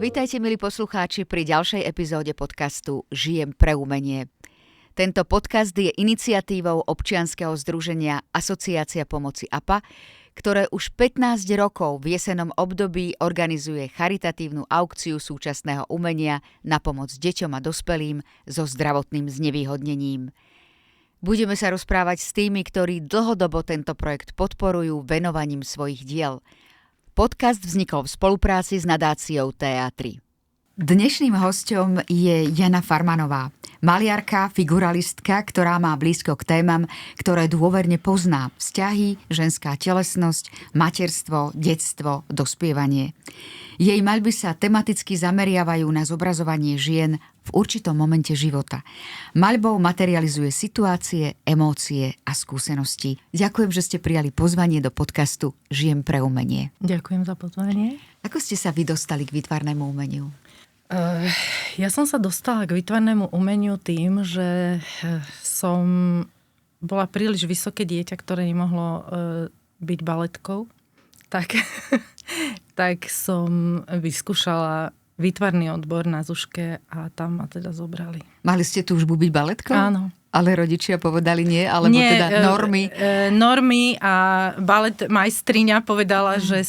Vítajte, milí poslucháči, pri ďalšej epizóde podcastu Žijem pre umenie. Tento podcast je iniciatívou občianskeho združenia Asociácia pomoci APA, ktoré už 15 rokov v jesennom období organizuje charitatívnu aukciu súčasného umenia na pomoc deťom a dospelým so zdravotným znevýhodnením. Budeme sa rozprávať s tými, ktorí dlhodobo tento projekt podporujú venovaním svojich diel. Podcast vznikol v spolupráci s nadáciou TA3. Dnešným hosťom je Jana Farmanová, maliarka, figuralistka, ktorá má blízko k témam, ktoré dôverne pozná: vzťahy, ženská telesnosť, materstvo, detstvo, dospievanie. Jej maľby sa tematicky zameriavajú na zobrazovanie žien v určitom momente života. Maľbou materializuje situácie, emócie a skúsenosti. Ďakujem, že ste prijali pozvanie do podcastu Žijem pre umenie. Ďakujem za pozvanie. Ako ste sa vy dostali k výtvarnému umeniu? Ja som sa dostala k výtvarnému umeniu tým, že som bola príliš vysoké dieťa, ktoré nemohlo byť baletkou. Tak som vyskúšala výtvarný odbor na Zuške a tam ma teda zobrali. Mali ste túžbu byť baletkou? Áno. Ale rodičia povedali nie? Alebo nie, teda normy? Normy a balet majstriňa povedala, že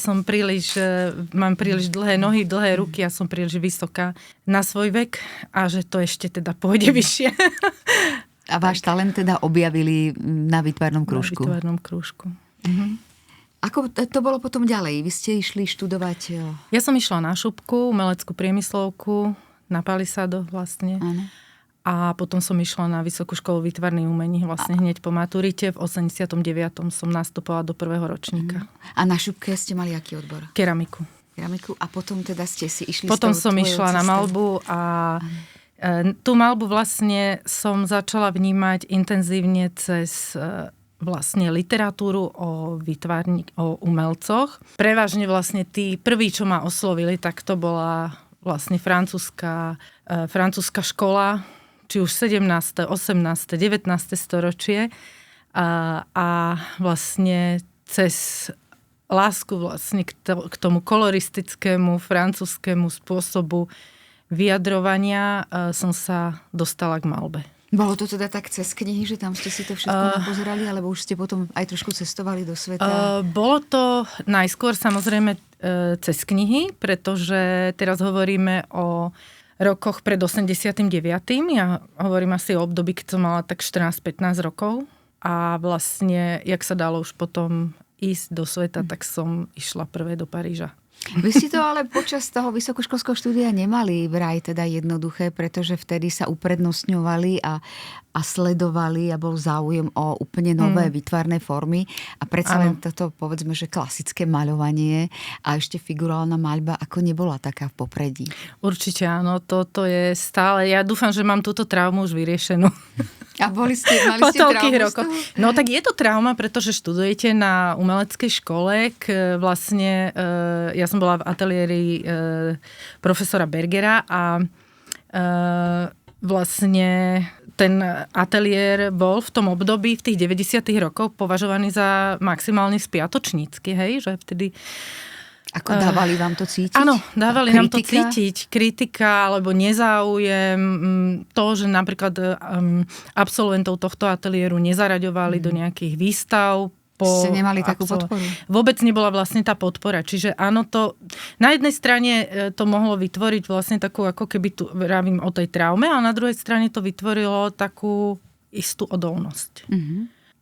mám príliš dlhé nohy, dlhé ruky a som príliš vysoká na svoj vek a že to ešte teda pôjde vyššie. A váš talent teda objavili na výtvarnom krúžku? Na výtvarnom krúžku. Mhm. Ako to bolo potom ďalej? Vy ste išli študovať? Ja som išla na šupku, umeleckú priemyslovku, na Palisado vlastne. Áno. A potom som išla na Vysokú školu výtvarných umení vlastne hneď po maturite. V 89. som nastupovala do prvého ročníka. A na šupke ste mali aký odbor? Keramiku. A potom teda ste si išli potom som išla na maľbu a tú maľbu vlastne som začala vnímať intenzívne cez vlastne literatúru o umelcoch. Prevažne vlastne tí prví, čo ma oslovili, tak to bola vlastne francúzska škola, či už 17., 18., 19. storočie a vlastne cez lásku vlastne k tomu koloristickému francúzskému spôsobu vyjadrovania som sa dostala k maľbe. Bolo to teda tak cez knihy, že tam ste si to všetko pozerali, alebo už ste potom aj trošku cestovali do sveta? Bolo to najskôr samozrejme cez knihy, pretože teraz hovoríme o rokoch pred 89. Ja hovorím asi o období, keď som mala tak 14-15 rokov a vlastne, jak sa dalo už potom ísť do sveta, tak som išla prvé do Paríža. Vy ste to ale počas toho vysokoškolského štúdia nemali vraj teda jednoduché, pretože vtedy sa uprednostňovali a sledovali a bol záujem o úplne nové výtvarné formy a predsa len toto, povedzme, že klasické maľovanie a ešte figurálna maľba ako nebola taká v popredí. Určite áno, toto je stále, ja dúfam, že mám túto traumu už vyriešenú. A mali ste traumu? No tak je to trauma, pretože študujete na umeleckej škole, vlastne ja som bola v ateliéri profesora Bergera a vlastne ten ateliér bol v tom období, v tých 90. rokoch považovaný za maximálne spiatočnícky, hej, že vtedy... Ako dávali vám to cítiť? Áno, dávali nám to cítiť. Kritika alebo nezáujem. To, že napríklad absolventov tohto ateliéru nezaraďovali do nejakých výstav. Ste nemali takú podporu? Vôbec nebola vlastne tá podpora. Čiže áno, to na jednej strane to mohlo vytvoriť vlastne takú, ako keby tu vravím o tej traume, a na druhej strane to vytvorilo takú istú odolnosť.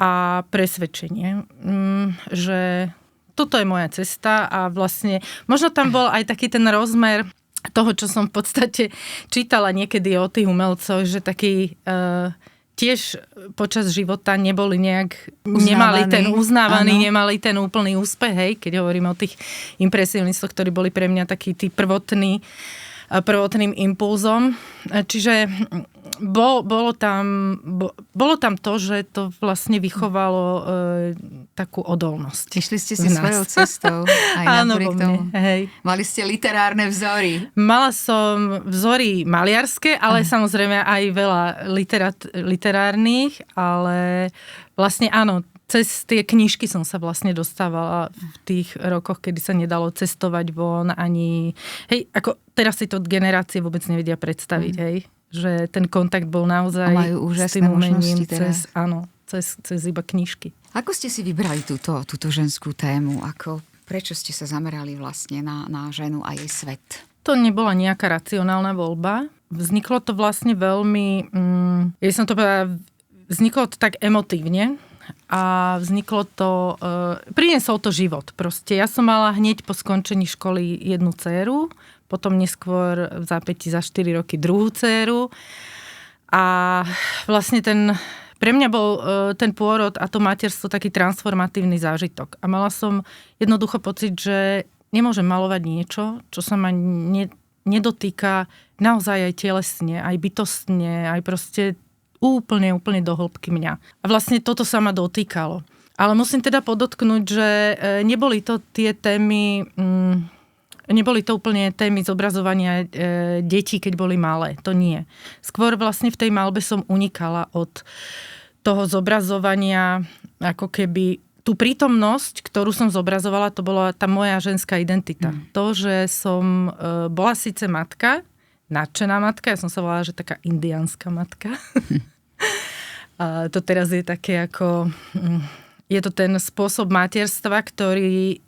A presvedčenie, že toto je moja cesta a vlastne možno tam bol aj taký ten rozmer toho, čo som v podstate čítala niekedy o tých umelcoch, že taký tiež počas života neboli nejak nemali ten uznávaný, nemali ten úplný úspech, hej, keď hovorím o tých impresionistoch, ktorí boli pre mňa taký tí prvotným impulzom. Čiže bolo tam to, že to vlastne vychovalo takú odolnosť. Išli ste si svojou cestou aj napriek tomu. Hej. Mali ste literárne vzory. Mala som vzory maliarské, ale samozrejme aj veľa literárnych, ale vlastne áno, cez tie knižky som sa vlastne dostávala v tých rokoch, kedy sa nedalo cestovať von ani... Hej, ako teraz si to generácie vôbec nevedia predstaviť, hej? Že ten kontakt bol naozaj majú s tým umením teraz. cez iba knižky. Ako ste si vybrali túto ženskú tému? Prečo ste sa zamerali vlastne na ženu a jej svet? To nebola nejaká racionálna voľba. Vzniklo to vlastne veľmi... vzniklo to tak emotívne. A vzniklo to, priniesol to život. Proste ja som mala hneď po skončení školy jednu dcéru, potom neskôr v zápätí za 4 roky druhú dcéru. A vlastne pre mňa bol ten pôrod a to materstvo taký transformatívny zážitok. A mala som jednoducho pocit, že nemôžem malovať niečo, čo sa ma nedotýka naozaj aj telesne, aj bytostne, aj proste úplne do hĺbky mňa. A vlastne toto sa ma dotýkalo. Ale musím teda podotknúť, že neboli to tie témy, neboli to úplne témy zobrazovania detí, keď boli malé. To nie. Skôr vlastne v tej malbe som unikala od toho zobrazovania, ako keby tú prítomnosť, ktorú som zobrazovala, to bola tá moja ženská identita. To, že som bola síce matka, nadšená matka, ja som sa volala, že taká indiánska matka. A to teraz je také ako... Je to ten spôsob materstva, ktorý...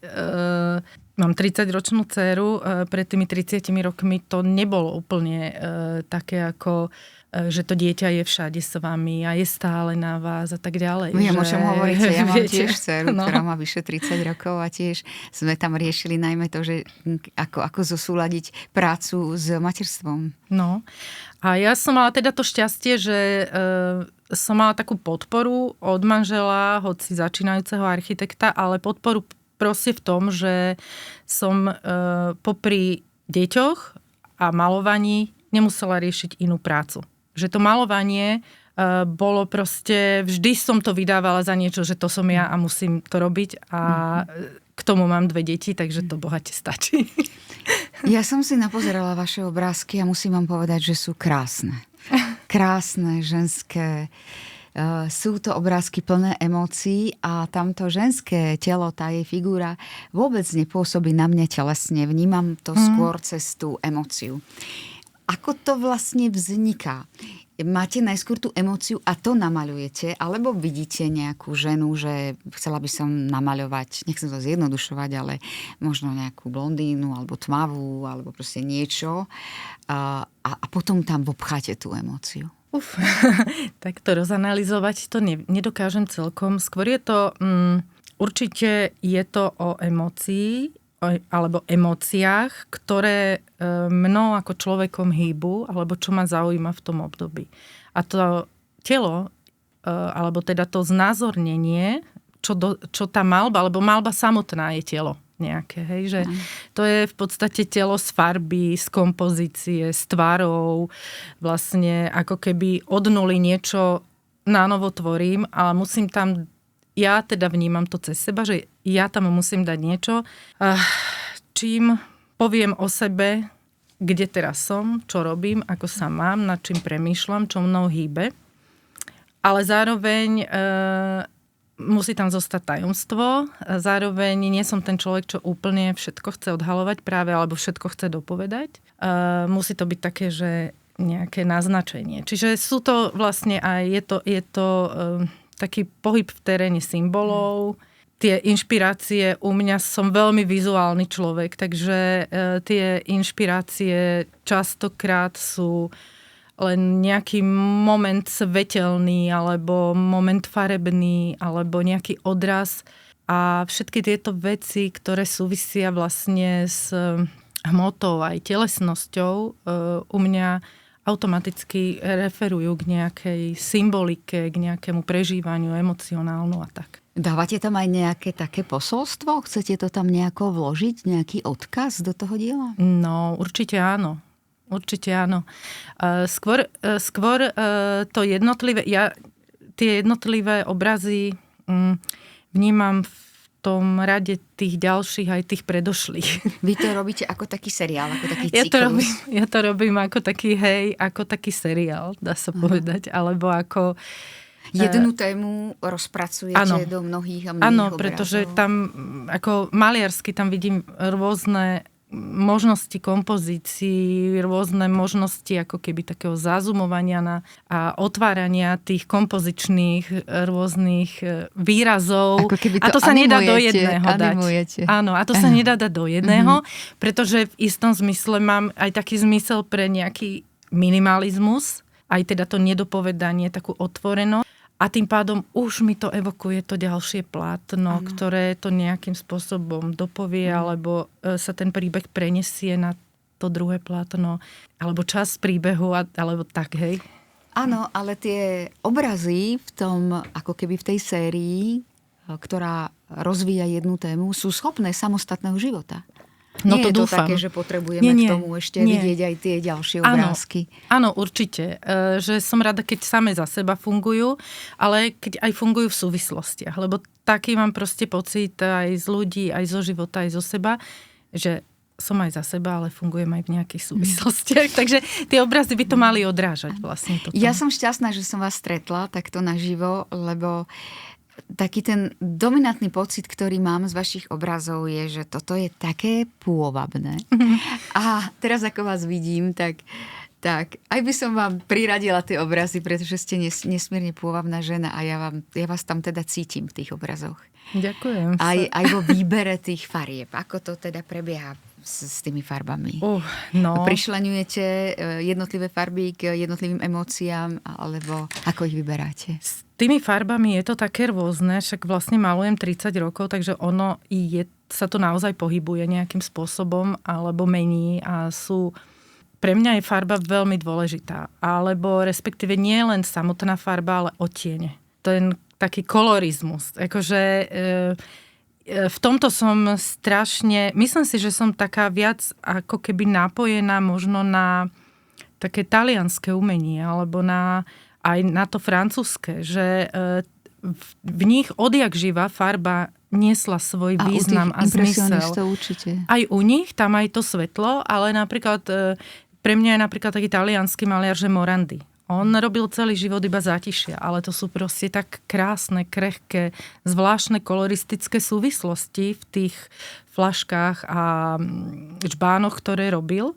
Mám 30-ročnú dceru, pred tými 30 rokmi to nebolo úplne také ako, že to dieťa je všade s vami a je stále na vás a tak ďalej. Ja môžem hovoriť, že ja mám tiež dceru, ktorá má vyše 30 rokov a tiež sme tam riešili najmä to, že ako zosúladiť prácu s materstvom. No a ja som mala teda to šťastie, že som mala takú podporu od manžela, hoci začínajúceho architekta, ale podporu proste v tom, že som popri deťoch a malovaní nemusela riešiť inú prácu. Že to malovanie bolo proste, vždy som to vydávala za niečo, že to som ja a musím to robiť a k tomu mám 2 deti, takže to bohate stačí. Ja som si napozerala vaše obrázky a musím vám povedať, že sú krásne. Krásne, ženské. Sú to obrázky plné emócií a tamto ženské telo, tá jej figúra vôbec nepôsobí na mňa telesne. Vnímam to skôr cez tú emóciu. Ako to vlastne vzniká? Máte najskôr tú emóciu a to namaľujete? Alebo vidíte nejakú ženu, že chcela by som namaľovať, nechcem to zjednodušovať, ale možno nejakú blondínu alebo tmavú, alebo proste niečo a potom tam vopcháte tú emóciu? Tak to rozanalizovať to nedokážem celkom. Skôr je to, určite je to o emócii alebo emóciách, ktoré mnou ako človekom hýbu alebo čo ma zaujíma v tom období. A to telo, alebo teda to znázornenie, čo tá malba, alebo malba samotná je telo nejaké, hej, že to je v podstate telo z farby, z kompozície, z tvarov, vlastne ako keby od nuly niečo nánovo tvorím, ale musím tam, ja teda vnímam to cez seba, že ja tam musím dať niečo, čím poviem o sebe, kde teraz som, čo robím, ako sa mám, nad čím premýšľam, čo mnou hýbe, ale zároveň musí tam zostať tajomstvo. Zároveň nie som ten človek, čo úplne všetko chce odhalovať práve, alebo všetko chce dopovedať. Musí to byť také, že nejaké naznačenie. Čiže sú to vlastne aj, je to taký pohyb v teréne symbolov. Tie inšpirácie, u mňa som veľmi vizuálny človek, takže tie inšpirácie častokrát sú len nejaký moment svetelný, alebo moment farebný, alebo nejaký odraz. A všetky tieto veci, ktoré súvisia vlastne s hmotou aj telesnosťou, u mňa automaticky referujú k nejakej symbolike, k nejakému prežívaniu emocionálnu a tak. Dávate tam aj nejaké také posolstvo? Chcete to tam nejako vložiť? Nejaký odkaz do toho diela? No, určite áno. Určite áno. Skôr to jednotlivé, tie jednotlivé obrazy vnímam v tom rade tých ďalších aj tých predošlých. Vy to robíte ako taký seriál, ako taký cyklus? Ja to robím ako taký seriál, dá sa povedať, alebo ako Jednu tému rozpracujete do mnohých a mnohých Áno, obrazov. pretože tam ako maliarsky tam vidím rôzne možnosti kompozícií, rôzne možnosti ako keby takého zazumovania a otvárania tých kompozičných rôznych výrazov. A to sa nedá do jedného dať. Áno, a to sa nedá dať do jedného, pretože v istom zmysle mám aj taký zmysel pre nejaký minimalizmus, aj teda to nedopovedanie, takú otvorenosť. A tým pádom už mi to evokuje to ďalšie plátno, ktoré to nejakým spôsobom dopovie, alebo sa ten príbeh prenesie na to druhé plátno, alebo čas príbehu, alebo tak, hej. Áno, ale tie obrazy v tom, ako keby v tej sérii, ktorá rozvíja jednu tému, sú schopné samostatného života. No nie to je to dúfam. také, že potrebujeme k tomu ešte vidieť aj tie ďalšie obrázky. Áno, určite. Že som rada, keď same za seba fungujú, ale keď aj fungujú v súvislostiach. Lebo taký mám proste pocit aj z ľudí, aj zo života, aj zo seba, že som aj za seba, ale fungujem aj v nejakých súvislostiach. Takže tie obrazy by to mali odrážať vlastne toto. Ja som šťastná, že som vás stretla takto naživo, lebo taký ten dominantný pocit, ktorý mám z vašich obrazov je, že toto je také pôvabné. A teraz ako vás vidím, tak aj by som vám priradila tie obrazy, pretože ste nesmierne pôvabná žena a ja vás tam teda cítim v tých obrazoch. Ďakujem. Aj vo výbere tých farieb. Ako to teda prebieha s tými farbami? Prišľaňujete jednotlivé farby k jednotlivým emóciám, alebo ako ich vyberáte? S tými farbami je to také rôzne, však vlastne malujem 30 rokov, takže ono sa to naozaj pohybuje nejakým spôsobom, alebo mení a pre mňa je farba veľmi dôležitá. Alebo respektíve nie len samotná farba, ale odtiene. Ten taký kolorizmus. Akože v tomto som strašne, myslím si, že som taká viac ako keby napojená možno na také talianské umenie, alebo aj na to francúzske, že v nich odjak živa farba niesla svoj význam a zmysel. Určite. Aj u nich, tam aj to svetlo, ale napríklad pre mňa je napríklad taký taliansky maliar, že Morandi. On robil celý život iba zátišia, ale to sú proste tak krásne, krehké, zvláštne koloristické súvislosti v tých flaškách a žbánoch, ktoré robil,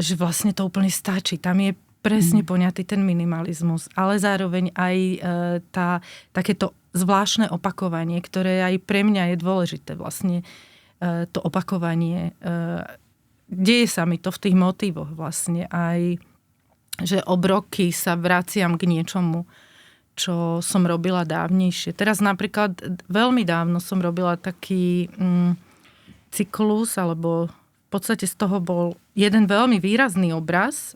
že vlastne to úplne stačí. Tam je presne poňatý ten minimalizmus, ale zároveň aj takéto zvláštne opakovanie, ktoré aj pre mňa je dôležité. Vlastne to opakovanie, deje sa mi to v tých motívoch vlastne aj, že ob roky sa vraciam k niečomu, čo som robila dávnejšie. Teraz napríklad veľmi dávno som robila taký cyklus, alebo v podstate z toho bol jeden veľmi výrazný obraz,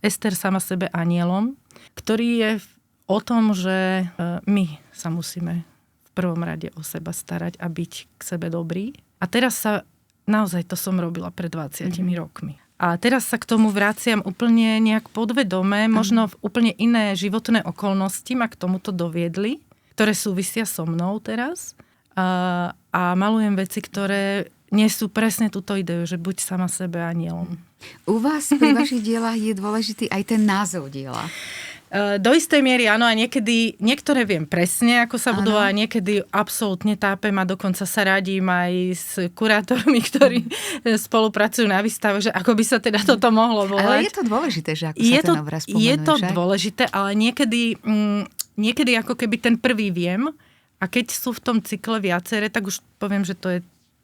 Ester sama sebe anielom, ktorý je o tom, že my sa musíme v prvom rade o seba starať a byť k sebe dobrý. A teraz naozaj to som robila pred 20 rokmi. A teraz sa k tomu vraciam úplne nejak podvedome, možno v úplne iné životné okolnosti ma k tomuto doviedli, ktoré súvisia so mnou teraz. A malujem veci, ktoré nesú presne túto ideu, že buď sama sebe anielom. U vás pri vašich dielách je dôležitý aj ten názov diela. Do istej miery áno, a niektoré viem presne, ako sa budú, a niekedy absolútne tápem a dokonca sa radím aj s kurátormi, ktorí spolupracujú na výstave, že ako by sa teda toto mohlo volať. Ale je to dôležité, že ako sa ten obraz pomenuje. Je to dôležité, ale niekedy ako keby ten prvý viem, a keď sú v tom cykle viaceré, tak už poviem, že to je,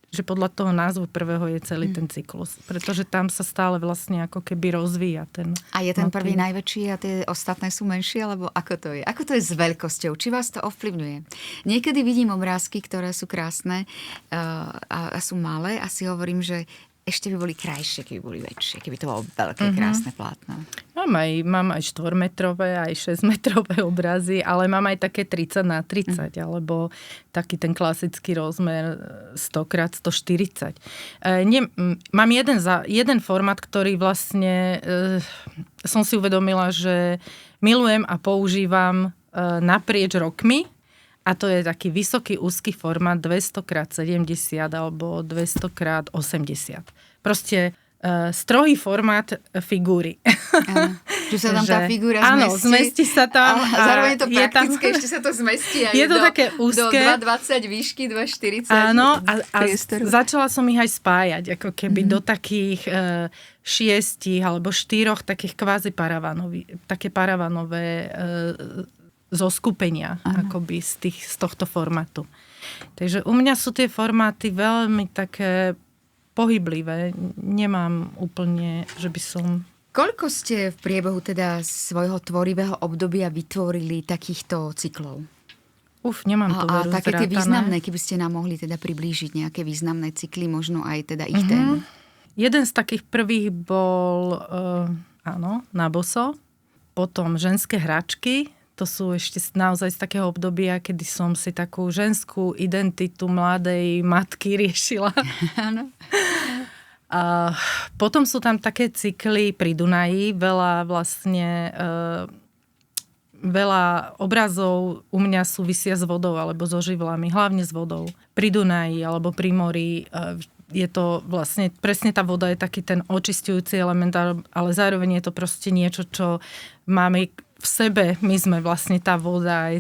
že podľa toho názvu prvého je celý ten cyklus. Pretože tam sa stále vlastne ako keby rozvíja ten A je ten prvý najväčší a tie ostatné sú menšie? Alebo ako to je? Ako to je s veľkosťou? Či vás to ovplyvňuje? Niekedy vidím obrázky, ktoré sú krásne a sú malé a si hovorím, že ešte by boli krajšie, keby boli väčšie, keby to bolo veľké, krásne plátno. Mám aj 4-metrové, aj 6-metrové obrazy, ale mám aj také 30x30, alebo taký ten klasický rozmer 100x140. Mám jeden formát, ktorý vlastne som si uvedomila, že milujem a používam naprieč rokmi, a to je taký vysoký, úzky formát 200x70 alebo 200x80. Proste strohý formát figúry. Áno. Že sa tam tá figúra zmestí. Áno, zmestí sa tam. A zároveň je to praktické, ešte sa to zmestí aj je to také úzke. Do 2,20 výšky, 2,40 áno, a začala som ich aj spájať, ako keby do takých 6 alebo 4 takých kvázi také paravanové zoskupenia, akoby z tohto formátu. Takže u mňa sú tie formáty veľmi také pohyblivé. Nemám úplne, že by som... Koľko ste v priebehu teda svojho tvorivého obdobia vytvorili takýchto cyklov? Nemám to veru A také tie zrátané. významné, keby ste nám mohli teda priblížiť nejaké významné cykly, možno aj teda ich tému. Jeden z takých prvých bol, na boso, potom ženské hračky. To sú ešte naozaj z takého obdobia, kedy som si takú ženskú identitu mladej matky riešila. Áno. A potom sú tam také cykly pri Dunaji, veľa obrazov u mňa súvisia s vodou alebo so živlami, hlavne s vodou. Pri Dunaji alebo pri mori je to vlastne, presne tá voda je taký ten očisťujúci element, ale zároveň je to proste niečo, čo máme v sebe. My sme vlastne tá voda,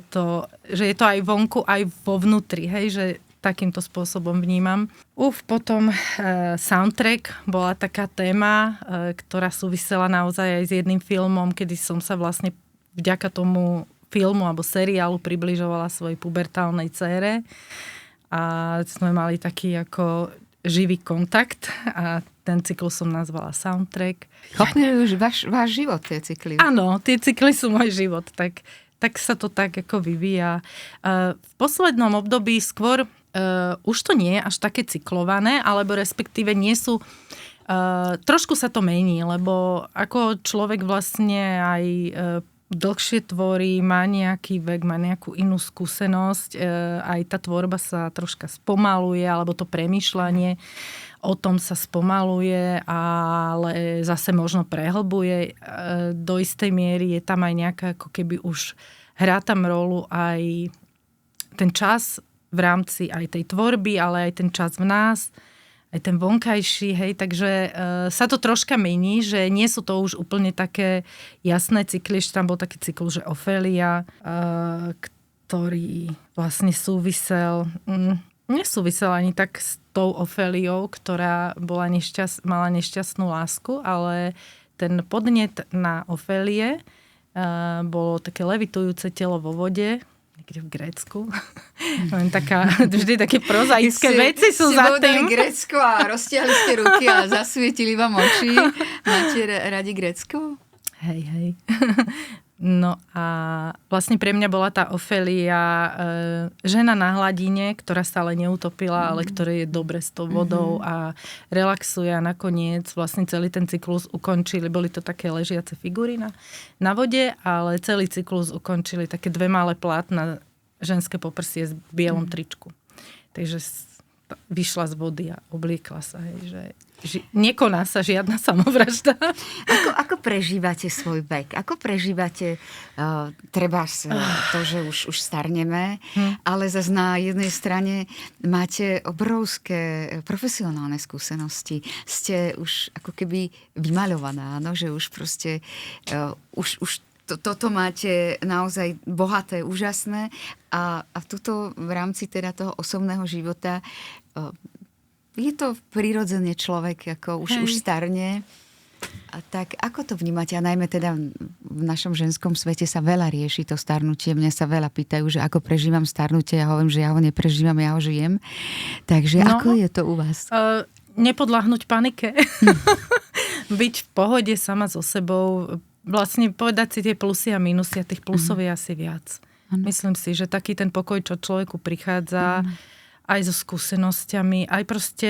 že je to aj vonku, aj vo vnútri, hej, že takýmto spôsobom vnímam. Potom soundtrack bola taká téma, ktorá súvisela naozaj aj s jedným filmom, kedy som sa vlastne vďaka tomu filmu alebo seriálu približovala svojej pubertálnej dcére a sme mali taký ako živý kontakt a ten cyklus som nazvala soundtrack. Chopňujú už váš život, tie cykly. Áno, tie cykly sú môj život, tak sa to tak ako vyvíja. V poslednom období skôr už to nie je až také cyklované, alebo respektíve nie sú... trošku sa to mení, lebo ako človek vlastne aj dlhšie tvorí, má nejaký vek, má nejakú inú skúsenosť, aj tá tvorba sa troška spomaluje, alebo to premýšľanie o tom sa spomaluje, ale zase možno prehlbuje. Do istej miery je tam aj nejaká, ako keby už hrá tam rolu aj ten čas v rámci aj tej tvorby, ale aj ten čas v nás, aj ten vonkajší, hej, takže sa to troška mení, že nie sú to už úplne také jasné cykly, že tam bol taký cyklus, že Ofélia, ktorý vlastne nesúvisel ani tak s tou Oféliou, ktorá mala nešťastnú lásku, ale ten podnet na Ofélie bolo také levitujúce telo vo vode, niekde v Grécku. Vždy také prozaické veci sú za tým. Ste Grécko a roztiahli ste ruky a zasvietili vám oči. Máte radi Grécko? Hej. No a vlastne pre mňa bola tá Ofélia žena na hladine, ktorá sa ale neutopila, ale ktoré je dobre s tou vodou a relaxuje a nakoniec vlastne celý ten cyklus ukončili. Boli to také ležiace figúry na vode, ale celý cyklus ukončili také 2 malé plátna ženské poprsie v bielom tričku. Takže vyšla z vody a obliekla sa, hej, že nekoná sa žiadna samovražda. Ako prežívate svoj vek? Ako prežívate to, že už starneme, ale zase na jednej strane máte obrovské profesionálne skúsenosti. Ste už ako keby vymaľovaná, no? Že už proste už toto máte naozaj bohaté, úžasné a tuto v rámci teda toho osobného života je to prirodzene človek, ako už starne. A tak ako to vnímate? A najmä teda v našom ženskom svete sa veľa rieši to starnutie. Mňa sa veľa pýtajú, že ako prežívam starnutie. Ja hovorím, že ja ho neprežívam, ja ho žijem. Takže ako je to u vás? Nepodľahnúť panike. Byť v pohode sama so sebou. Vlastne povedať si tie plusy a minusy a tých plusov je asi viac. Myslím si, že taký ten pokoj, čo človeku prichádza aj so skúsenosťami, aj proste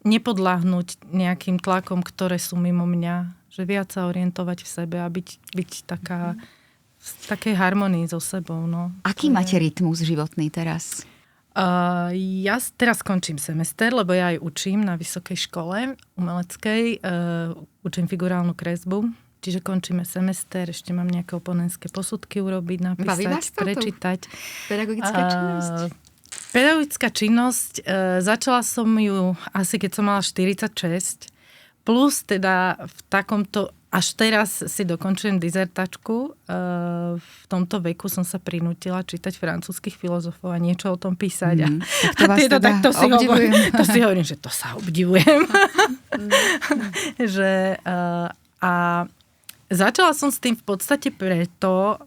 nepodľahnúť nejakým tlakom, ktoré sú mimo mňa. Že viac sa orientovať v sebe a byť taká v takej harmonii so sebou. No. Aký máte rytmus životný teraz? Ja teraz končím semester, lebo ja aj učím na vysokej škole umeleckej. Učím figurálnu kresbu. Čiže končíme semester, ešte mám nejaké oponentské posudky urobiť, napísať, prečítať. Pedagogická činnosť? Pedagogická činnosť, začala som ju asi keď som mala 46, Plus teda v takomto, až teraz si dokončujem dizertačku, v tomto veku som sa prinútila čítať francúzskych filozofov a niečo o tom písať. To si hovorím, že to sa obdivujem. A začala som s tým v podstate preto,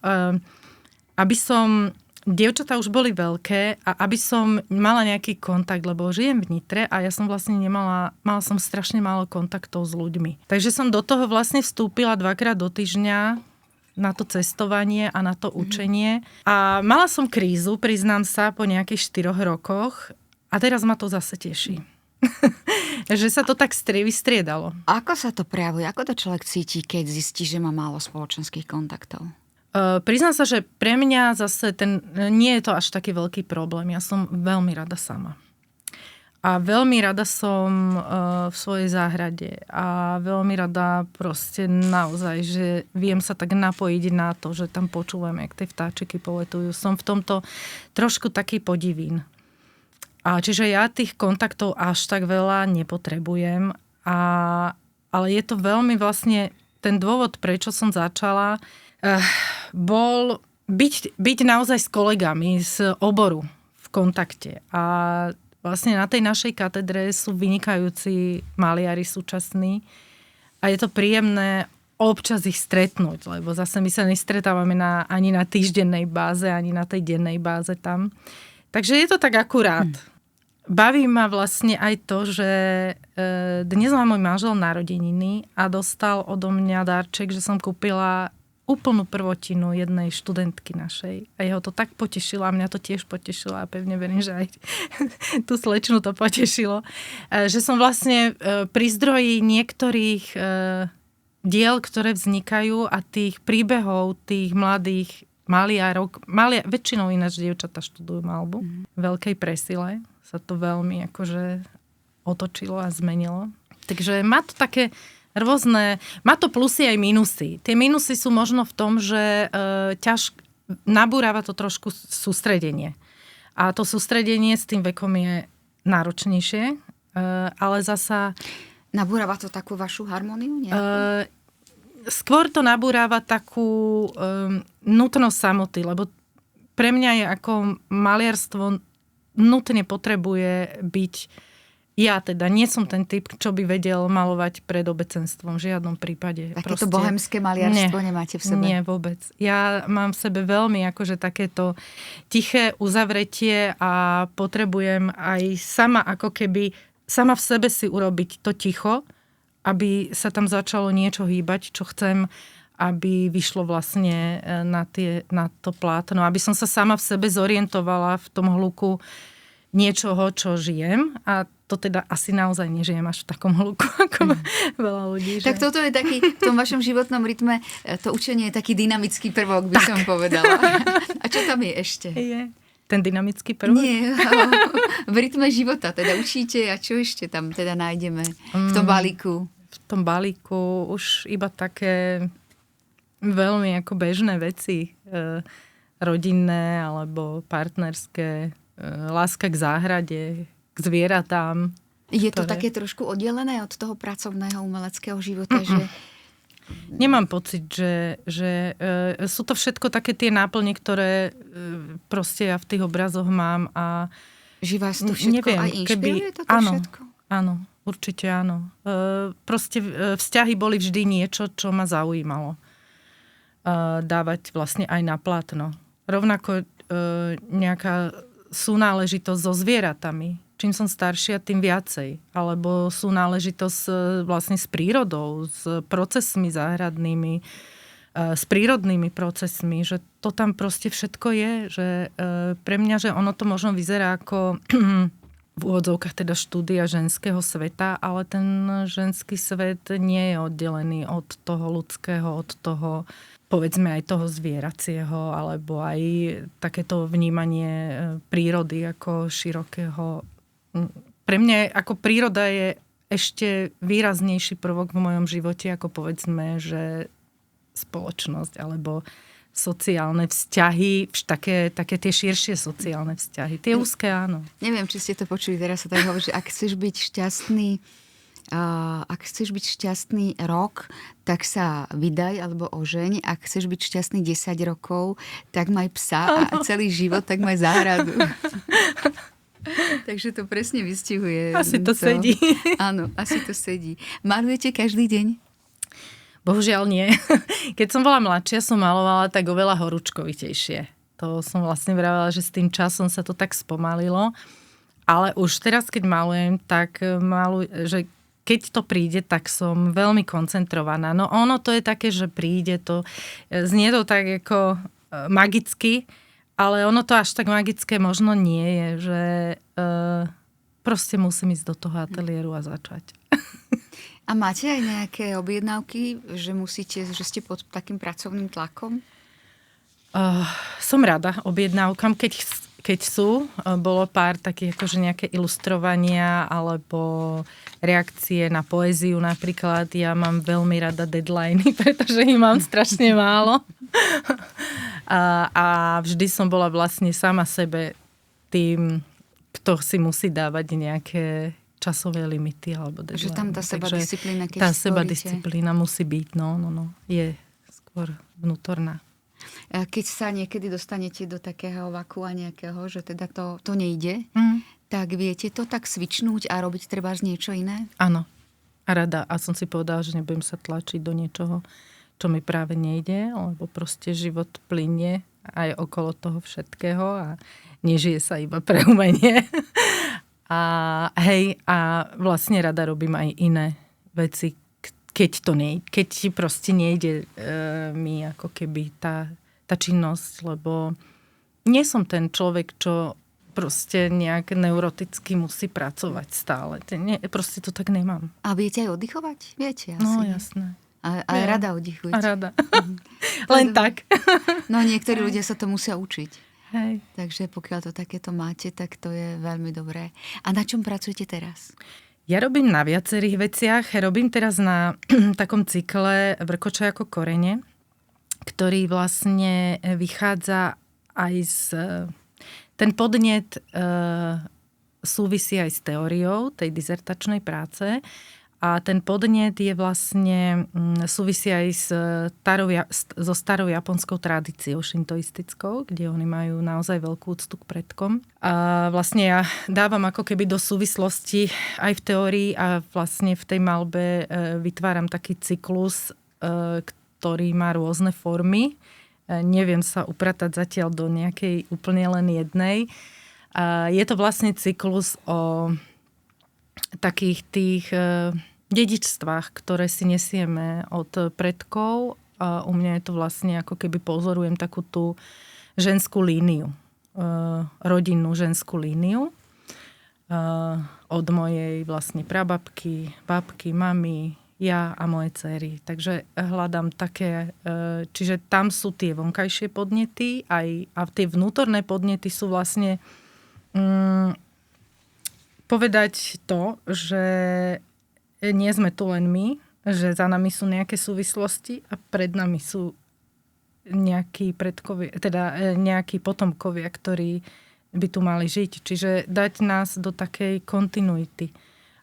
aby som... Dievčatá už boli veľké a aby som mala nejaký kontakt, lebo žijem v Nitre a ja som vlastne mala som strašne málo kontaktov s ľuďmi. Takže som do toho vlastne vstúpila 2-krát do týždňa na to cestovanie a na to učenie. A mala som krízu, priznám sa, po nejakých 4 rokoch a teraz ma to zase teší. Že sa to tak vystriedalo. Ako sa to prejavuje? Ako to človek cíti, keď zistí, že má málo spoločenských kontaktov? Priznám sa, že pre mňa zase nie je to až taký veľký problém. Ja som veľmi rada sama. A veľmi rada som v svojej záhrade. A veľmi rada proste naozaj, že viem sa tak napojiť na to, že tam počúvam, jak tie vtáčiky poletujú. Som v tomto trošku taký podivín. A čiže ja tých kontaktov až tak veľa nepotrebujem. Ale je to veľmi vlastne ten dôvod, prečo som začala... bol byť naozaj s kolegami z oboru v kontakte. A vlastne na tej našej katedre sú vynikajúci maliari súčasní a je to príjemné občas ich stretnúť, lebo zase my sa nestretávame ani na týždennej báze, ani na tej dennej báze tam. Takže je to tak akurát. Baví ma vlastne aj to, že dnes má môj manžel narodeniny a dostal odo mňa darček, že som kúpila úplnú prvotinu jednej študentky našej. A jeho to tak potešilo a mňa to tiež potešilo a pevne verím, že aj tú slečnu to potešilo. Že som vlastne pri zdroji niektorých diel, ktoré vznikajú a tých príbehov tých mladých maliarov, väčšinou ináč dievčatá študujú maľbu, veľkej presile sa to veľmi akože otočilo a zmenilo. Takže má to také rôzne, má to plusy aj minusy. Tie minusy sú možno v tom, že nabúrava to trošku sústredenie. A to sústredenie s tým vekom je náročnejšie, ale zasa... Nabúrava to takú vašu harmóniu? Skôr to nabúrava takú nutnosť samoty, lebo pre mňa je ako maliarstvo nutne potrebuje byť. Ja teda nie som ten typ, čo by vedel malovať pred obecenstvom. V žiadnom prípade. Takéto bohemské maliarstvo nemáte v sebe? Nie, vôbec. Ja mám v sebe veľmi akože takéto tiché uzavretie a potrebujem aj sama ako keby sama v sebe si urobiť to ticho, aby sa tam začalo niečo hýbať, čo chcem, aby vyšlo vlastne na to plátno. Aby som sa sama v sebe zorientovala v tom hluku niečoho, čo žijem a to teda asi naozaj nežijem až v takom hluku, ako veľa ľudí. Že... Tak toto je taký, v tom vašom životnom rytme, to učenie je taký dynamický prvok, by som povedala. A čo tam je ešte? Je ten dynamický prvok? Nie, v rytme života teda učíte a čo ešte tam teda nájdeme v tom balíku? V tom balíku už iba také veľmi ako bežné veci, rodinné alebo partnerské, láska k záhrade, k zvieratám. Je to také trošku oddelené od toho pracovného umeleckého života, že... Nemám pocit, že sú to všetko také tie náplne, ktoré proste ja v tých obrazoch mám a... Že vás to všetko neviem, aj inšpiruje toto všetko? Áno, určite áno. Proste vzťahy boli vždy niečo, čo ma zaujímalo. Dávať vlastne aj na plátno. Rovnako nejaká súnáležitosť so zvieratami. Čím som staršia, tým viacej. Alebo súnáležitosť vlastne s prírodou, s procesmi záhradnými, s prírodnými procesmi, že to tam proste všetko je, že pre mňa, že ono to možno vyzerá ako v úvodzovkách teda štúdia ženského sveta, ale ten ženský svet nie je oddelený od toho ľudského, od toho povedzme aj toho zvieracieho, alebo aj takéto vnímanie prírody ako širokého. Pre mňa ako príroda je ešte výraznejší prvok v mojom živote, ako povedzme, že spoločnosť, alebo sociálne vzťahy, také tie širšie sociálne vzťahy. Tie úzké, áno. Neviem, či ste to počuli, teraz sa tak hovorí, že ak chceš byť šťastný, Ak chceš byť šťastný rok, tak sa vydaj alebo ožeň. Ak chceš byť šťastný 10 rokov, tak maj psa a celý život, tak maj záhradu. Takže to presne vystihuje. Asi to sedí. Áno, asi to sedí. Malujete každý deň? Bohužiaľ nie. Keď som bola mladšia, som malovala tak oveľa horúčkovitejšie. To som vlastne vravela, že s tým časom sa to tak spomalilo. Ale už teraz, keď malujem, tak že keď to príde, tak som veľmi koncentrovaná. No ono to je také, že príde to, znie to tak ako magicky, ale ono to až tak magické možno nie je, že proste musím ísť do toho ateliéru a začať. A máte aj nejaké objednávky, že ste pod takým pracovným tlakom? Som rada objednávkam, keď sú. Bolo pár takých akože nejaké ilustrovania alebo reakcie na poéziu napríklad. Ja mám veľmi rada deadliny, pretože ich mám strašne málo. A vždy som bola vlastne sama sebe tým, kto si musí dávať nejaké časové limity alebo deadline. Že tam tá sebadisciplína, keď tá sebadisciplína musí byť, no. Je skôr vnútorná. Keď sa niekedy dostanete do takého vakua nejakého, že teda to nejde, tak viete to tak svičnúť a robiť trebárs niečo iné? Áno. A rada. A som si povedala, že nebudem sa tlačiť do niečoho, čo mi práve nejde, lebo proste život plynie aj okolo toho všetkého a nežije sa iba pre umenie. A vlastne rada robím aj iné veci, keď ti proste nejde mi ako keby tá činnosť, lebo nie som ten človek, čo proste nejak neuroticky musí pracovať stále. Proste to tak nemám. A viete aj oddychovať? Viete asi. No jasné. A rada oddychujete. A rada. Len tak. No niektorí ľudia sa to musia učiť. Hej. Takže pokiaľ to takéto máte, tak to je veľmi dobré. A na čom pracujete teraz? Ja robím na viacerých veciach. Robím teraz na takom cykle Vrkočaj ako korene, ktorý vlastne vychádza aj ten podnet súvisí aj s teóriou tej dizertačnej práce. A ten podnet je vlastne súvisí aj so starou japonskou tradíciou šintoistickou, kde oni majú naozaj veľkú úctu k predkom. A vlastne ja dávam ako keby do súvislosti aj v teórii a vlastne v tej malbe vytváram taký cyklus, ktorý má rôzne formy. Neviem sa upratať zatiaľ do nejakej úplne len jednej. Je to vlastne cyklus o takých tých dedičstvách, ktoré si nesieme od predkov. A u mňa je to vlastne ako keby pozorujem takú tú ženskú líniu, rodinnú ženskú líniu. Od mojej vlastne prababky, babky, mamy, ja a moje dcery. Takže hľadám také, čiže tam sú tie vonkajšie podnety a tie vnútorné podnety sú vlastne povedať to, že nie sme tu len my, že za nami sú nejaké súvislosti a pred nami sú nejakí predkovia, teda nejakí potomkovia, ktorí by tu mali žiť. Čiže dať nás do takej kontinuity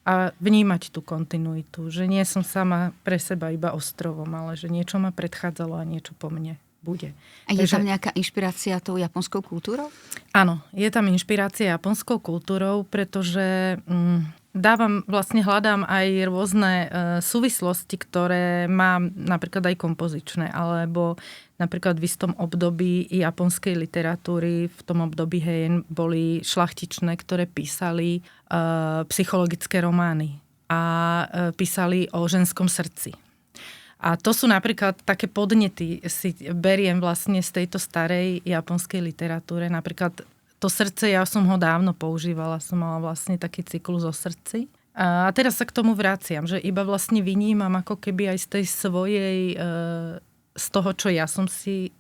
a vnímať tú kontinuitu, že nie som sama pre seba iba ostrovom, ale že niečo ma predchádzalo a niečo po mne bude. A je tam nejaká inšpirácia tou japonskou kultúrou? Áno, je tam inšpirácia japonskou kultúrou, pretože hľadám aj rôzne súvislosti, ktoré mám napríklad aj kompozičné, alebo napríklad v istom období japonskej literatúry, v tom období Heian boli šlachtičné, ktoré písali psychologické romány a písali o ženskom srdci. A to sú napríklad také podnety, si beriem vlastne z tejto starej japonskej literatúre. Napríklad to srdce, ja som ho dávno používala, som mala vlastne taký cyklus o srdci. A teraz sa k tomu vraciam, že iba vlastne vynímam ako keby aj z tej svojej, z toho, čo ja som si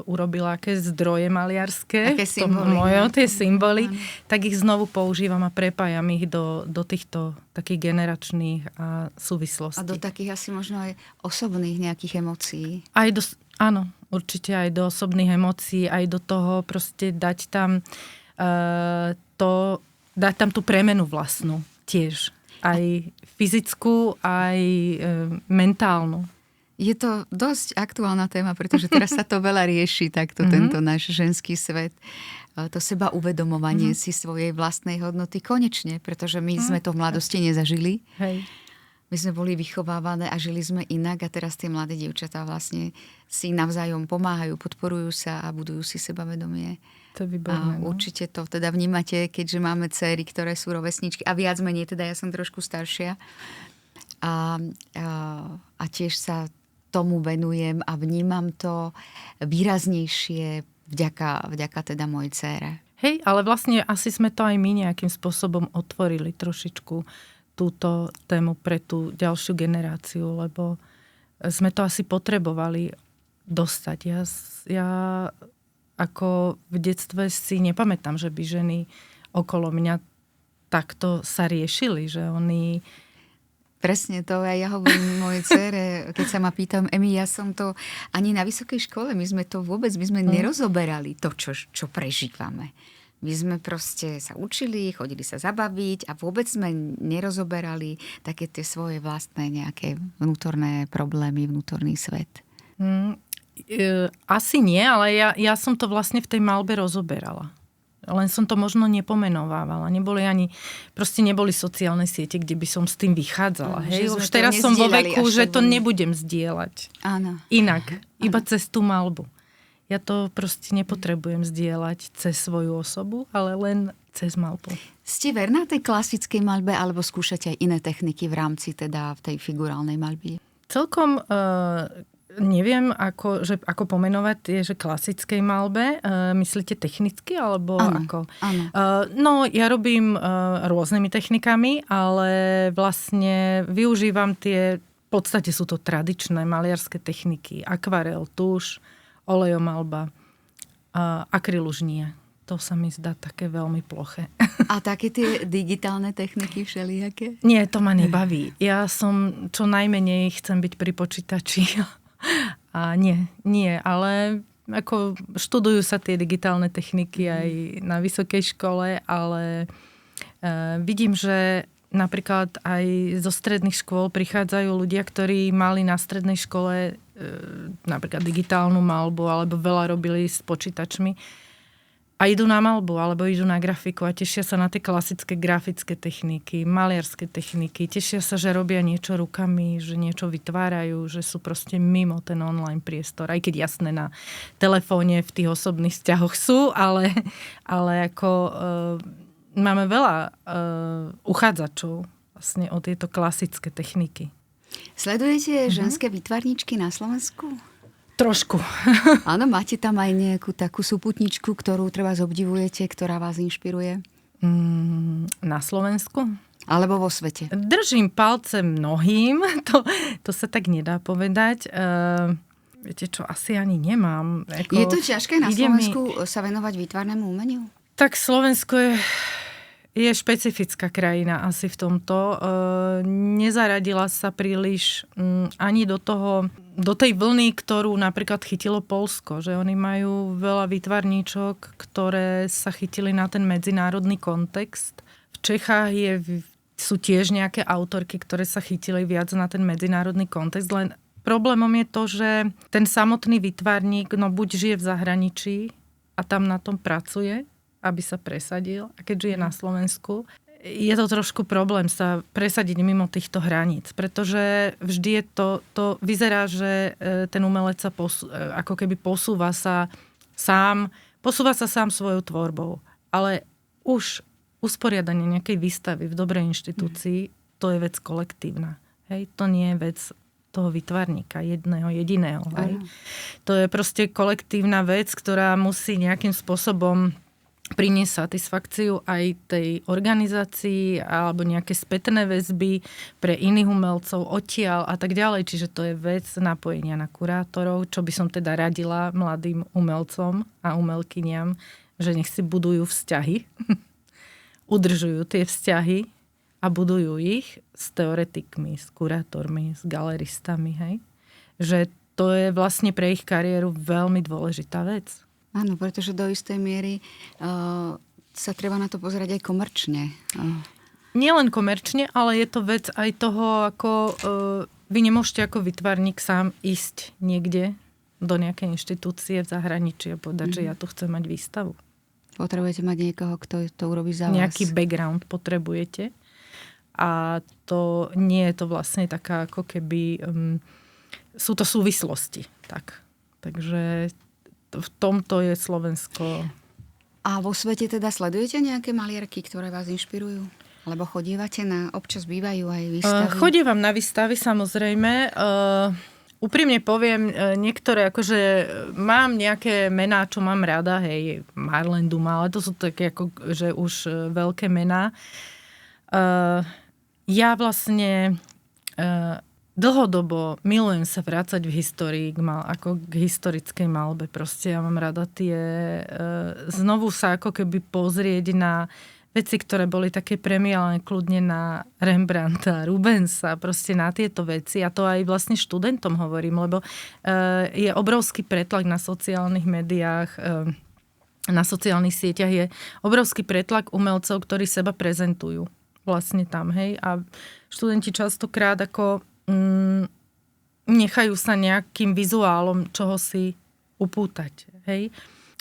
urobila, aké zdroje maliarské. Aké symboly. Tie symboly, tak ich znovu používam a prepájam ich do týchto takých generačných súvislostí. A do takých asi možno aj osobných nejakých emócií. Áno, určite aj do osobných emócií, aj do toho proste dať tam tú premenu vlastnú tiež. aj fyzickú, aj mentálnu. Je to dosť aktuálna téma, pretože teraz sa to veľa rieši, takto tento náš ženský svet. To seba uvedomovanie si svojej vlastnej hodnoty konečne, pretože my sme to v mladosti nezažili. Hej. My sme boli vychovávané a žili sme inak a teraz tie mladé dievčatá vlastne si navzájom pomáhajú, podporujú sa a budujú si sebavedomie. To je výborné. A určite to teda vnímate, keďže máme dcéry, ktoré sú rovesničky a viac menej, teda ja som trošku staršia. A tiež sa tomu venujem a vnímam to výraznejšie vďaka teda mojej dcére. Hej, ale vlastne asi sme to aj my nejakým spôsobom otvorili trošičku túto tému pre tú ďalšiu generáciu, lebo sme to asi potrebovali dostať. Ja ako v detstve si nepamätám, že by ženy okolo mňa takto sa riešili, že oni... Presne to, a ja hovorím mojej dcére, keď sa ma pýtam, Emi, ja som to ani na vysokej škole, my sme nerozoberali to, čo prežívame. My sme proste sa učili, chodili sa zabaviť a vôbec sme nerozoberali také tie svoje vlastné nejaké vnútorné problémy, vnútorný svet. Asi nie, ale ja som to vlastne v tej malbe rozoberala. Len som to možno nepomenovávala. Neboli sociálne siete, kde by som s tým vychádzala. Hej? Už teraz som vo veku, že to nebudem zdieľať. Áno. Inak. Iba cez tú malbu. Ja to proste nepotrebujem zdieľať cez svoju osobu, ale len cez malbu. Ste verná tej klasickej maľbe, alebo skúšate aj iné techniky v rámci teda v tej figurálnej maľby? Celkom... neviem, ako pomenovať tie, že klasickej maľbe. Myslíte technicky, alebo áno, ako? Áno. No, ja robím rôznymi technikami, ale vlastne využívam v podstate sú to tradičné maliarské techniky. Akvarel, tuš, olejomalba, akryl už nie. To sa mi zdá také veľmi ploché. A také tie digitálne techniky všelijaké? Nie, to ma nebaví. Ja som čo najmenej chcem byť pri počítači. A nie, ale ako študujú sa tie digitálne techniky aj na vysokej škole, ale vidím, že napríklad aj zo stredných škôl prichádzajú ľudia, ktorí mali na strednej škole napríklad digitálnu maľbu alebo veľa robili s počítačmi a idú na maľbu alebo idú na grafiku a tešia sa na tie klasické grafické techniky, maliarské techniky, tešia sa, že robia niečo rukami, že niečo vytvárajú, že sú proste mimo ten online priestor. Aj keď jasné na telefóne v tých osobných vzťahoch sú, ale ako máme veľa uchádzačov vlastne o tieto klasické techniky. Sledujete ženské výtvarničky na Slovensku? Trošku. Áno, máte tam aj nejakú takú súputničku, ktorú treba obdivujete, ktorá vás inšpiruje? Na Slovensku? Alebo vo svete? Držím palce mnohým, to sa tak nedá povedať. Viete čo, asi ani nemám. Je to ťažké na Slovensku sa venovať výtvarnému umeniu? Tak Slovensko je špecifická krajina asi v tomto. Nezaradila sa príliš ani do tej vlny, ktorú napríklad chytilo Poľsko. Že oni majú veľa výtvarníčok, ktoré sa chytili na ten medzinárodný kontext. V Čechách sú tiež nejaké autorky, ktoré sa chytili viac na ten medzinárodný kontext. Len problémom je to, že ten samotný výtvarník buď žije v zahraničí a tam na tom pracuje, aby sa presadil. A keďže je na Slovensku, je to trošku problém sa presadiť mimo týchto hraníc. Pretože vždy je to vyzerá, že ten umelec sa ako keby posúva sa sám svojou tvorbou. Ale už usporiadanie nejakej výstavy v dobrej inštitúcii, to je vec kolektívna. Hej? To nie je vec toho výtvarníka, jediného. Hej? To je proste kolektívna vec, ktorá musí nejakým spôsobom priniesť satisfakciu aj tej organizácii alebo nejaké spätné väzby pre iných umelcov odtiaľ a tak ďalej. Čiže to je vec napojenia na kurátorov, čo by som teda radila mladým umelcom a umelkyniam, že nech si budujú vzťahy, udržujú tie vzťahy a budujú ich s teoretikmi, s kurátormi, s galeristami. Hej? Že to je vlastne pre ich kariéru veľmi dôležitá vec. Áno, pretože do istej miery sa treba na to pozerať aj komerčne. nielen komerčne, ale je to vec aj toho, ako vy nemôžete ako vytvarník sám ísť niekde do nejakej inštitúcie v zahraničí a povedať, že ja tu chcem mať výstavu. Potrebujete mať niekoho, kto to urobí za vás. Nejaký background potrebujete. A to nie je to vlastne taká ako keby... sú to súvislosti. Takže v tomto je Slovensko... A vo svete teda sledujete nejaké malierky, ktoré vás inšpirujú? Alebo chodívate občas bývajú aj výstavy? Chodívam na výstavy, samozrejme. Úprimne poviem, niektoré, akože mám nejaké mená, čo mám rada, hej, Marlene Dumas, ale to sú také ako, že už veľké mená. Ja vlastne dlhodobo milujem sa vrácať v histórii ako k historickej malbe. Proste ja mám rada znovu sa ako keby pozrieť na veci, ktoré boli také premiálne kľudne na Rembrandta, Rubensa, proste na tieto veci. A to aj vlastne študentom hovorím, lebo je obrovský pretlak na sociálnych médiách, na sociálnych sieťach je obrovský pretlak umelcov, ktorí seba prezentujú vlastne tam, hej. A študenti častokrát ako nechajú sa nejakým vizuálom čohosi upútať, hej.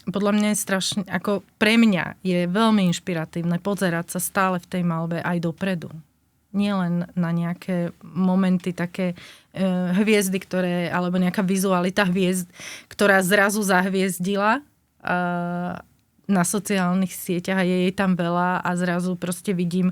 Podľa mňa je strašne, ako pre mňa je veľmi inšpiratívne pozerať sa stále v tej malbe aj dopredu. Nie len na nejaké momenty, také hviezdy, alebo nejaká vizualita hviezd, ktorá zrazu zahviezdila na sociálnych sieťach a je jej tam veľa a zrazu proste vidím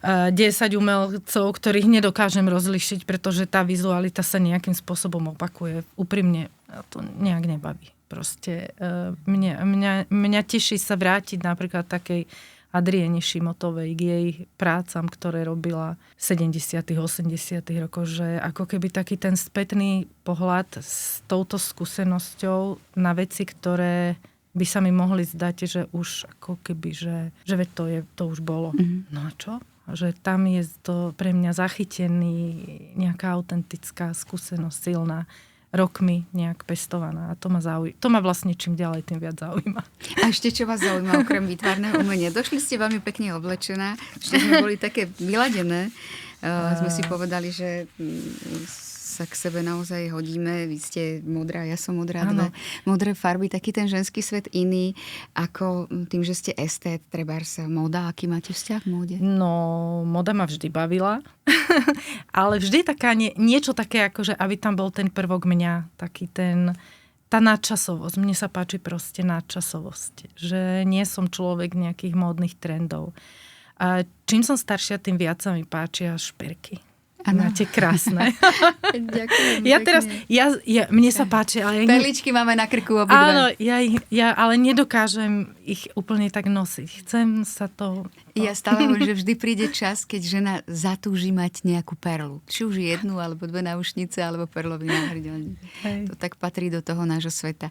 10 umelcov, ktorých nedokážem rozlišiť, pretože tá vizualita sa nejakým spôsobom opakuje. Úprimne to nejak nebaví. Proste mňa teší sa vrátiť napríklad takej Adriene Šimotovej k jej prácam, ktoré robila v 70. 80. rokoch, že ako keby taký ten spätný pohľad s touto skúsenosťou na veci, ktoré by sa mi mohli zdať, že už ako keby, že to už bolo. Mm-hmm. No a čo? Že tam je to pre mňa zachytený, nejaká autentická skúsenosť silná, rokmi nejak pestovaná. A to ma vlastne čím ďalej, tým viac zaujíma. A ešte čo vás zaujíma okrem výtvarného umenia? Došli ste veľmi pekne oblečená, ešte sme boli také vyladené. Sme si povedali, že sa k sebe naozaj hodíme. Vy ste modrá, ja som modrá, dve modré farby, taký ten ženský svet iný, ako tým, že ste estét, trebárs moda. Aký máte vzťah k móde? No, moda ma vždy bavila, ale vždy taká niečo také, ako že aby tam bol ten prvok mňa, taký tá nadčasovosť. Mne sa páči proste nadčasovosť, že nie som človek nejakých módnych trendov. A čím som staršia, tým viac sa mi páčia šperky. Ano. Máte krásne. Ďakujem. Mne sa páči. Ale perličky máme na krku obidve. Áno, ja ale nedokážem ich úplne tak nosiť. Chcem sa to... Ja stále hovorím, že vždy príde čas, keď žena zatúži mať nejakú perlu. Či už jednu, alebo dve náušnice, alebo perlový náhrdelník. To tak patrí do toho nášho sveta.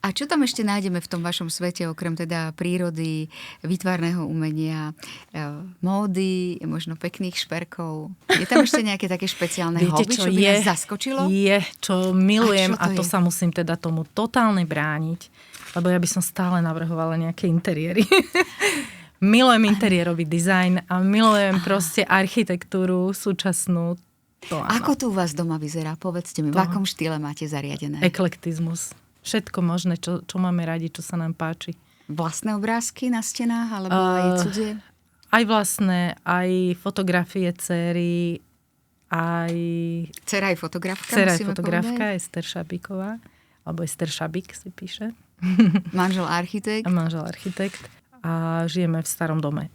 A čo tam ešte nájdeme v tom vašom svete, okrem teda prírody, výtvarného umenia, módy, možno pekných šperkov? Je tam ešte nejaké také špeciálne hobby, čo by nás zaskočilo? Je, čo milujem a to sa musím teda tomu totálne brániť, lebo ja by som stále navrhovala nejaké interiéry. Milujem interiérový dizajn a milujem proste architektúru súčasnú. Ako to u vás doma vyzerá? Povedzte mi, v akom štýle máte zariadené? Eklektizmus. Všetko možné, čo máme radi, čo sa nám páči. Vlastné obrázky na stenách, alebo aj cudzie? Aj vlastné, aj fotografie dcery, aj... Dcera je fotografka, Dcera je fotografka, Ester Šabíková. Alebo Ester Šabík si píše. Manžel architekt. Manžel architekt. A žijeme v starom dome.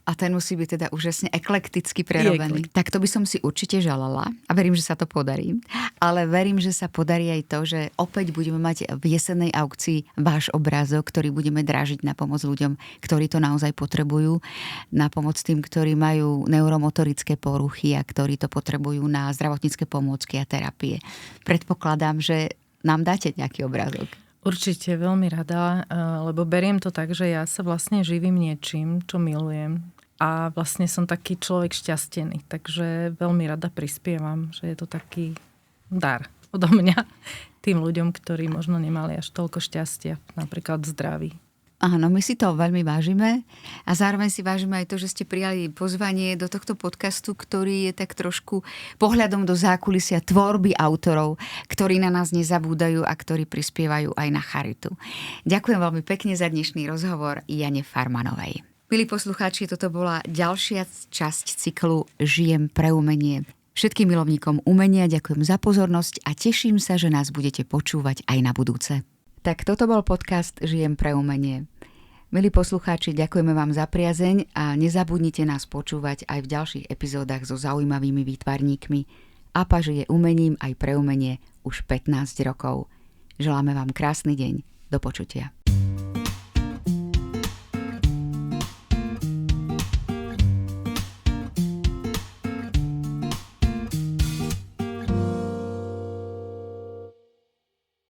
A ten musí byť teda úžasne eklekticky prerobený. Tak to by som si určite želala a verím, že sa to podarí. Ale verím, že sa podarí aj to, že opäť budeme mať v jesennej aukcii váš obrázok, ktorý budeme drážiť na pomoc ľuďom, ktorí to naozaj potrebujú, na pomoc tým, ktorí majú neuromotorické poruchy a ktorí to potrebujú na zdravotnícke pomôcky a terapie. Predpokladám, že nám dáte nejaký obrázok. Určite, veľmi rada, lebo beriem to tak, že ja sa vlastne živím niečím, čo milujem. A vlastne som taký človek šťastený, takže veľmi rada prispievam, že je to taký dar odo mňa tým ľuďom, ktorí možno nemali až toľko šťastia, napríklad v zdraví. Áno, my si to veľmi vážime a zároveň si vážime aj to, že ste prijali pozvanie do tohto podcastu, ktorý je tak trošku pohľadom do zákulisia tvorby autorov, ktorí na nás nezabúdajú a ktorí prispievajú aj na charitu. Ďakujem veľmi pekne za dnešný rozhovor Jane Farmanovej. Milí poslucháči, toto bola ďalšia časť cyklu Žijem pre umenie. Všetkým milovníkom umenia ďakujem za pozornosť a teším sa, že nás budete počúvať aj na budúce. Tak toto bol podcast Žijem pre umenie. Milí poslucháči, ďakujeme vám za priazeň a nezabudnite nás počúvať aj v ďalších epizódach so zaujímavými výtvarníkmi. APA žije umením aj pre umenie už 15 rokov. Želáme vám krásny deň. Do počutia.